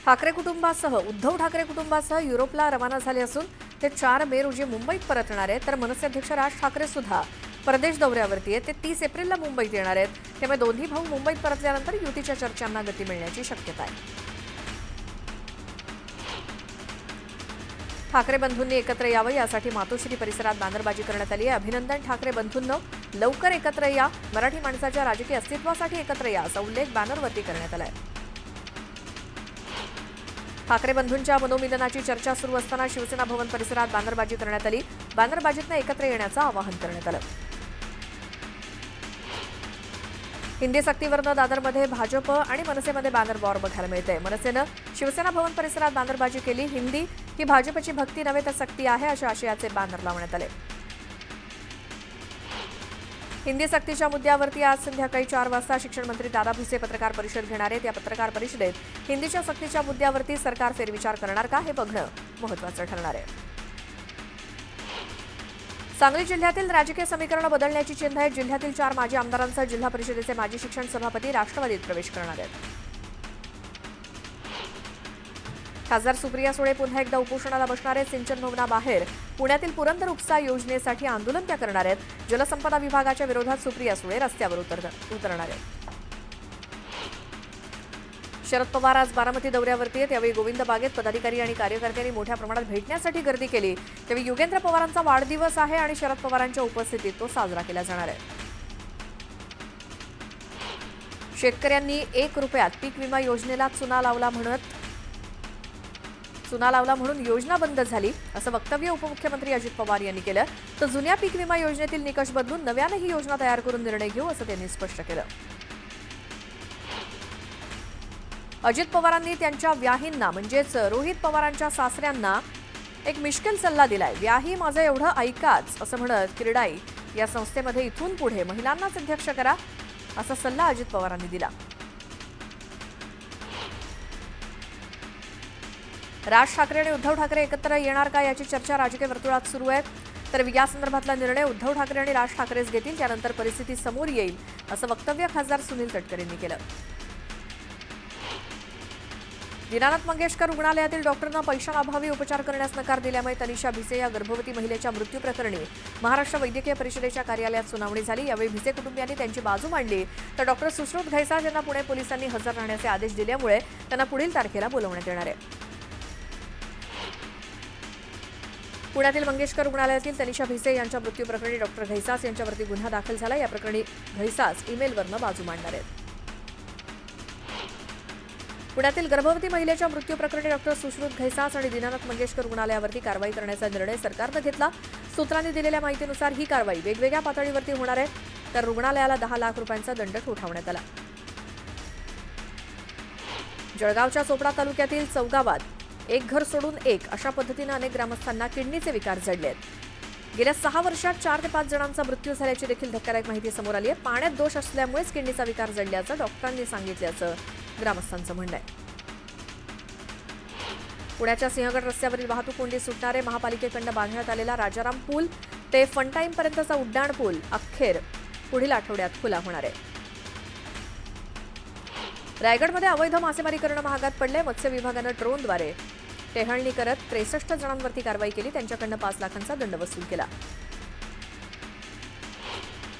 ठाकरे कुटुंबासह उद्धव ठाकरे कुटुंबासह युरोपला रवाना झाले असून ते 4 मे रोजी मुंबईत परतणार आहेत. तर मनसे अध्यक्ष राज ठाकरे सुद्धा परदेश दौऱ्यावरती आहेत. ते 30 एप्रिलला मुंबईत येणार आहेत. त्यामुळे दोन्ही भाऊ मुंबईत परतल्यानंतर युतीच्या चर्चांना गती मिळण्याची शक्यता आहे. ठाकरे बंधूंनी एकत्र यावं यासाठी मातोश्री परिसरात बॅनरबाजी करण्यात आली आहे. अभिनंदन ठाकरे बंधूंनो, लवकर एकत्र या, मराठी माणसाच्या राजकीय अस्तित्वासाठी एकत्र या असा उल्लेख बॅनरवरती करण्यात आलाय. ठाकरे बंधूंच्या मनोमिलनाची चर्चा सुरू असताना शिवसेना भवन परिसरात बॅनरबाजी करण्यात आली. बॅनरबाजीतनं एकत्र येण्याचं आवाहन करण्यात आलं. हिंदी सक्तीवरनं दादरमध्ये भाजप आणि मनसेमध्ये बॅनर वॉर बघायला मिळते. मनसेनं शिवसेना भवन परिसरात बॅनरबाजी केली. हिंदी ही भाजपची भक्ती नव्हे तर सक्ती आहे अशा आशयाचे बॅनर लावण्यात आले. हिंदी सक्तीच्या मुद्द्यावरती आज संध्याकाळी 4 वाजता शिक्षण मंत्री दादा भुसे पत्रकार परिषद घेणार आहेत. या पत्रकार परिषदेत हिंदीच्या सक्तीच्या मुद्द्यावरती सरकार फेरविचार करणार का हे बघणं महत्त्वाचं ठरणार आहे. सांगली जिल्ह्यातील राजकीय समीकरण बदलण्याची चिन्ह आहेत. जिल्ह्यातील 4 माजी आमदारांसह जिल्हा परिषदेचे माजी शिक्षण सभापती राष्ट्रवादीत प्रवेश करणार आहेत. खासदार सुप्रिया सुळे पुन्हा एकदा उपोषणाला बसणार आहेत. सिंचन भवनाबाहेर पुण्यातील पुरंदर उपसा योजनेसाठी आंदोलन त्या करणार आहेत. जलसंपदा विभागाच्या विरोधात सुप्रिया सुळे रस्त्यावर उतरणार आहेत. शरद पवार आज बारामती दौऱ्यावरती आहेत. यावेळी गोविंद बागेत पदाधिकारी आणि कार्यकर्त्यांनी मोठ्या प्रमाणात भेटण्यासाठी गर्दी केली. त्यावेळी युगेंद्र पवारांचा वाढदिवस आहे आणि शरद पवारांच्या उपस्थितीत तो साजरा केला जाणार आहे. शेतकऱ्यांनी 1 रुपयात पीक विमा योजनेला चुना लावला म्हणून योजना बंद झाली असं वक्तव्य उपमुख्यमंत्री अजित पवार यांनी केलं. तर जुन्या पीक विमा योजनेतील निकष बदलून नव्यानं ही योजना तयार करून निर्णय घेऊ असं त्यांनी स्पष्ट केलं. अजित पवारांनी त्यांच्या व्याहींना म्हणजेच रोहित पवारांच्या सासऱ्यांना एक मिश्किल सल्ला दिलाय. व्याही माझं एवढं ऐकाच असं म्हणत क्रीडाई या संस्थेमध्ये इथून पुढे महिलांनाच अध्यक्ष करा असा सल्ला अजित पवारांनी दिला. राज ठाकरे आणि उद्धव ठाकरे एकत्र येणार का याची चर्चा राजकीय वर्तुळात सुरू आहे. तर या संदर्भातला निर्णय उद्धव ठाकरे आणि राज ठाकरेच घेतील. त्यानंतर परिस्थिती समोर येईल असं वक्तव्य खासदार सुनील तटकरे यांनी केलं. दीनानाथ मंगेशकर रुग्णालयातील डॉक्टरांना पैशांअभावी उपचार करण्यास नकार दिल्यामुळे तनिषा भिसे या गर्भवती महिलेच्या मृत्यू प्रकरणी महाराष्ट्र वैद्यकीय परिषदेच्या कार्यालयात सुनावणी झाली. यावेळी भिसे कुटुंबियांनी त्यांची बाजू मांडली. तर डॉक्टर सुश्रुत घैसाळ यांना पुणे पोलिसांनी हजर राहण्याचे आदेश दिल्यामुळे त्यांना पुढील तारखेला बोलवण्यात येणार आहे. पुण्यातील मंगेशकर रुग्णालयातील तनिषा भिसे यांच्या मृत्यू प्रकरणी डॉक्टर घैसास यांच्यावरती गुन्हा दाखल झाला. या प्रकरणी घैसास ईमेलवरनं बाजू मांडणार आहेत. पुण्यातील गर्भवती महिलेच्या मृत्यू प्रकरणी डॉक्टर सुश्रुत घैसास आणि दीनानाथ मंगेशकर रुग्णालयावरती कारवाई करण्याचा निर्णय सरकारनं घेतला. सूत्रांनी दिलेल्या माहितीनुसार ही कारवाई वेगवेगळ्या पातळीवरती होणार आहे. तर रुग्णालयाला 10 लाख रुपयांचा दंड ठोठावण्यात आला. जळगावच्या चोपडा तालुक्यातील चौगावात 1 घर सोडून 1 अशा पद्धतीनं अनेक ग्रामस्थांना किडनीचे विकार जडले आहेत. गेल्या 6 वर्षात 4 ते 5 जणांचा मृत्यू झाल्याची देखील धक्कादायक माहिती समोर आली आहे. पाण्यात दोष असल्यामुळेच किडनीचा विकार जडल्याचं डॉक्टरांनी सांगितल्याचं ग्रामस्थांचं म्हणणं आहे. पुण्याच्या सिंहगड रस्त्यावरील वाहतूक कोंडी सुटणारे महापालिकेकडून बांधण्यात आलेला राजाराम पूल ते फनटाईमपर्यंतचा उड्डाण पूल अखेर पुढील आठवड्यात खुला होणार आहे. रायगडमध्ये अवैध मासेमारी करणं महागात पडलंय. मत्स्य विभागानं ड्रोनद्वारे टेहळणी करत 63 जणांवरती कारवाई केली. त्यांच्याकडनं 5 लाखांचा दंड वसूल केला.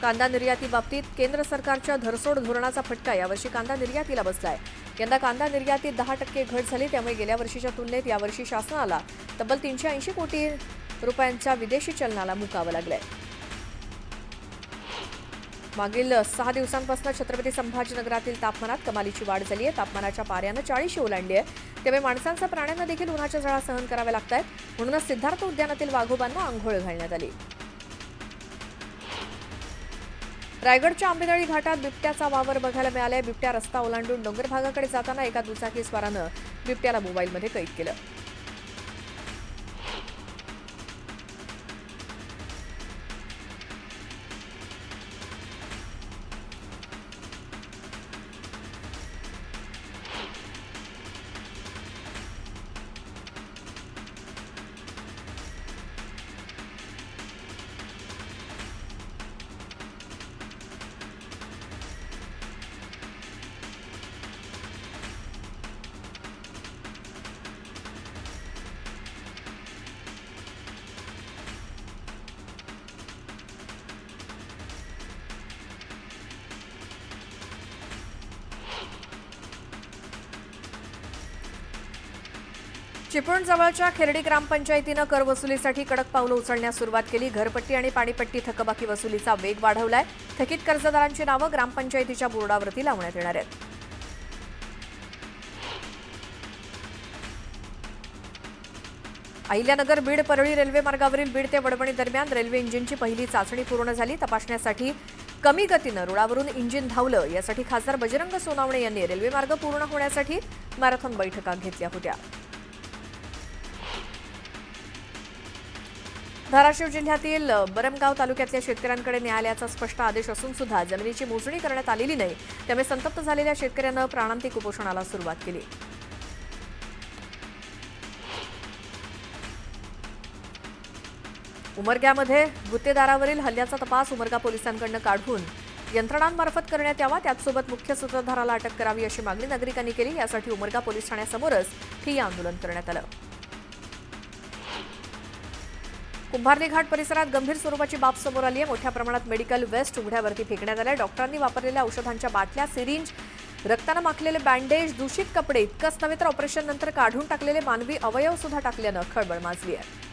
कांदा निर्यातीबाबतीत केंद्र सरकारच्या धरसोड धोरणाचा फटका यावर्षी कांदा निर्यातीला बसलाय. यंदा कांदा निर्यातीत 10% घट झाली. त्यामुळे गेल्या वर्षीच्या तुलनेत यावर्षी शासनाला तब्बल 380 कोटी रुपयांच्या विदेशी चलनाला मुकावं लागलंय. मागील 6 दिवसांपासून छत्रपती संभाजीनगरातील तापमानात कमालीची वाढ झाली आहे. तापमानाच्या पाऱ्यानं 40 ओलांडली आहे. त्यामुळे माणसांचा प्राण्यांना देखील उन्हाच्या झळा सहन कराव्या लागत आहेत. म्हणूनच सिद्धार्थ उद्यानातील वाघोबांना आंघोळ घालण्यात आली. रायगडच्या आंबेनळी घाटात बिबट्याचा वावर बघायला मिळालाय. बिबट्या रस्ता ओलांडून डोंगर भागाकडे जाताना एका दुचाकीस्वारानं बिबट्याला मोबाईलमध्ये कैद केलं. चिपळूणजवळच्या खेरडी ग्रामपंचायतीनं कर वसुलीसाठी कडक पावलं उचलण्यास सुरुवात केली. घरपट्टी आणि पाणीपट्टी थकबाकी वसुलीचा वेग वाढवलाय. थकीत कर्जदारांची नावं ग्रामपंचायतीच्या बोर्डावरती लावण्यात येणार आहेत. अहिल्यानगर बीड परळी रेल्वे मार्गावरील बीड ते वडवणी दरम्यान रेल्वे इंजिनची पहिली चाचणी पूर्ण झाली. तपासण्यासाठी कमी गतीनं रुळावरून इंजिन धावलं, यासाठी खासदार बजरंग सोनावणे यांनी रेल्वे मार्ग पूर्ण होण्यासाठी मॅरेथॉन बैठका घेतल्या होत्या. धाराशिव जिल्ह्यातील बरमगाव तालुक्यातल्या शेतकऱ्यांकडे न्यायालयाचा स्पष्ट आदेश असून सुद्धा जमिनीची मोजणी करण्यात आलेली नाही. त्यामुळे संतप्त झालेल्या शेतकऱ्यांना प्राणांतिक उपोषणाला सुरुवात केली. उमरग्यामध्ये गुत्तेदारावरील हल्ल्याचा तपास उमरगा पोलिसांकडून काढून यंत्रणांमार्फत करण्यात यावा. त्याचसोबत मुख्य सूत्रधाराला अटक करावी अशी मागणी नागरिकांनी केली. यासाठी उमरगा पोलीस ठाण्यासमोरच ठिय्या आंदोलन करण्यात आलं. कुंभारली घाट परिसरात गंभीर स्वरूपाची बाब समोर आली आहे. मोठ्या प्रमाणात मेडिकल वेस्ट उघड्यावरती फेकण्यात आले. डॉक्टरांनी वापरलेल्या औषधांच्या बाटल्या, सिरिंज, रक्तानं माखलेले बँडेज, दूषित कपडे इतकंच नव्हे तर ऑपरेशन नंतर काढून टाकलेले मानवी अवयव सुद्धा टाकल्यानं खळबळ माजली आहे.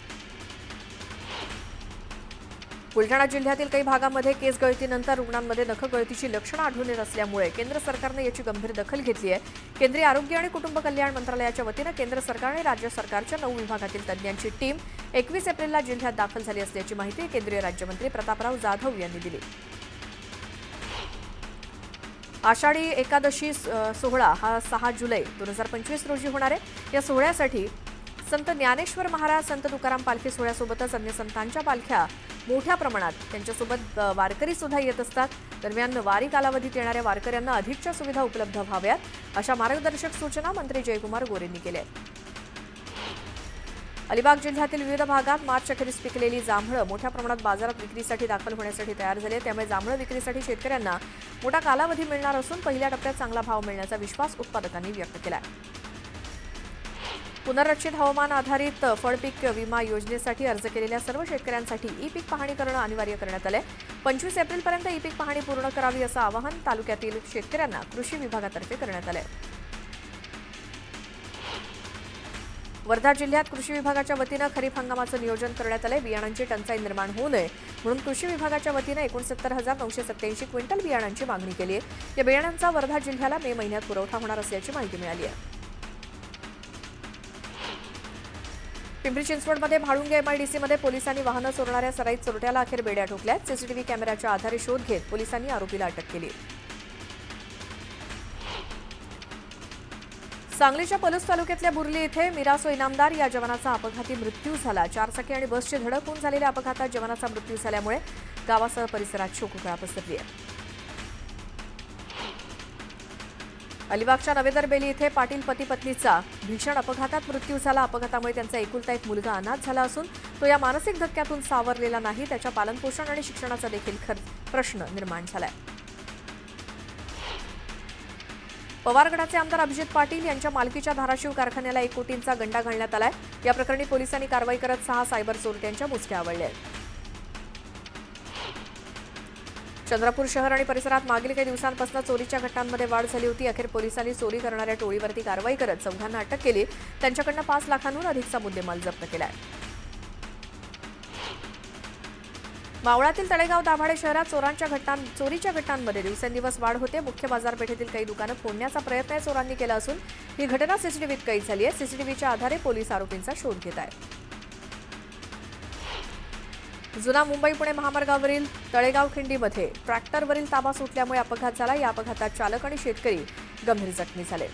बुलढाणा जिल्ह्यातील काही भागांमध्ये केस गळतीनंतर रुग्णांमध्ये नखगळतीची लक्षणं आढळून येत असल्यामुळे केंद्र सरकारनं याची गंभीर दखल घेतली आहे. केंद्रीय आरोग्य आणि कुटुंब कल्याण मंत्रालयाच्या वतीनं केंद्र सरकार आणि राज्य सरकारच्या 9 विभागातील तज्ज्ञांची टीम 21 एप्रिलला जिल्ह्यात दाखल झाली असल्याची माहिती केंद्रीय राज्यमंत्री प्रतापराव जाधव यांनी दिली. आषाढी एकादशी सोहळा हा 6 जुलै 2025 रोजी होणार आहे. या सोहळ्यासाठी संत ज्ञानेश्वर महाराज, संत तुकाराम पालखी सोहळ्यासोबतच अन्य संतांच्या पालख्या मोठ्या प्रमाणात त्यांच्यासोबत वारकरी सुद्धा येत असतात. दरम्यान वारी कालावधीत येणाऱ्या वारकऱ्यांना अधिकच्या सुविधा उपलब्ध व्हाव्यात अशा मार्गदर्शक सूचना मंत्री जयकुमार गोरेंनी केल्या आहेत. अलिबाग जिल्ह्यातील विविध भागात मार्च अखेरीस पिकलेली जांभळं मोठ्या प्रमाणात बाजारात विक्रीसाठी दाखल होण्यासाठी तयार झाली आहे. त्यामुळे जांभळं विक्रीसाठी शेतकऱ्यांना मोठा कालावधी मिळणार असून पहिल्या टप्प्यात चांगला भाव मिळण्याचा विश्वास उत्पादकांनी व्यक्त केला आहे. पुनर्रचित हवामान आधारित फळपीक विमा योजनेसाठी अर्ज केलेल्या सर्व शेतकऱ्यांसाठी ई पीक पाहणी करणं अनिवार्य करण्यात आलंय. 25 एप्रिलपर्यंत ई पीक पाहणी पूर्ण करावी असं आवाहन तालुक्यातील शेतकऱ्यांना कृषी विभागातर्फे करण्यात आलंय. वर्धा जिल्ह्यात कृषी विभागाच्या वतीनं खरीप हंगामाचं नियोजन करण्यात आलंय. बियाणांची टंचाई निर्माण होऊ नये म्हणून कृषी विभागाच्या वतीनं 69,987 क्विंटल बियाणांची मागणी केली आहे. या बियाणांचा वर्धा जिल्ह्याला मे महिन्यात पुरवठा होणार असल्याची माहिती मिळाली आहे. पिंपरी चिंचवडमध्ये म्हाळुंगे एमआयडीसीमध्ये पोलिसांनी वाहनं चोरणाऱ्या सराईत चोरट्याला अखेर बेड्या ठोकल्यात. सीसीटीव्ही कॅमेऱ्याच्या आधारे शोध घेत पोलिसांनी आरोपीला अटक केली. सांगलीच्या पलूस तालुक्यातल्या बुर्ली इथे मिरासो इनामदार या जवानाचा अपघाती मृत्यू झाला. 4 चाकी आणि बसची धडक होऊन झालेल्या अपघातात जवानाचा मृत्यू झाल्यामुळे गावासह परिसरात शोककळा पसरली आहे. अलिबागच्या नवेदर बेली इथे पाटील पती पत्नीचा भीषण अपघातात मृत्यू झाला. अपघातामुळे त्यांचा एकुलता एक मुलगा अनाथ झाला असून तो या मानसिक धक्क्यातून सावरलेला नाही. त्याच्या पालनपोषण आणि शिक्षणाचा देखील प्रश्न निर्माण झालाय. पवारगडाचे आमदार अभिजित पाटील यांच्या मालकीच्या धाराशिव कारखान्याला 1 कोटींचा गंडा घालण्यात आलाय. या प्रकरणी पोलिसांनी कारवाई करत 6 सायबर चोरट्यांच्या मुसक्या आवळल्या आहेत. चंद्रपूर शहर आणि परिसरात मागील काही दिवसांपासून चोरीच्या घटनांमध्ये वाढ झाली होती. अखेर पोलिसांनी चोरी करणाऱ्या टोळीवरती कारवाई करत 4 अटक केली. त्यांच्याकडून 5 लाखांहून अधिकचा मुद्देमाल जप्त केलाय. मावळातील तळेगाव दाभाडे शहरात चोरीच्या घटनांमध्ये दिवसेंदिवस वाढ होते. मुख्य बाजारपेठेतील काही दुकानं फोडण्याचा प्रयत्न चोरांनी केला असून ही घटना सीसीटीव्हीत कैद झाली आहे. सीसीटीव्हीच्या आधारे पोलीस आरोपींचा शोध घेत आहेत. जुना मुंबई पुणे महामार्गावरील तळेगाव खिंडीमध्ये ट्रॅक्टरवरील ताबा सुटल्यामुळे अपघात झाला. या अपघातात चालक आणि शेतकरी गंभीर जखमी झाले.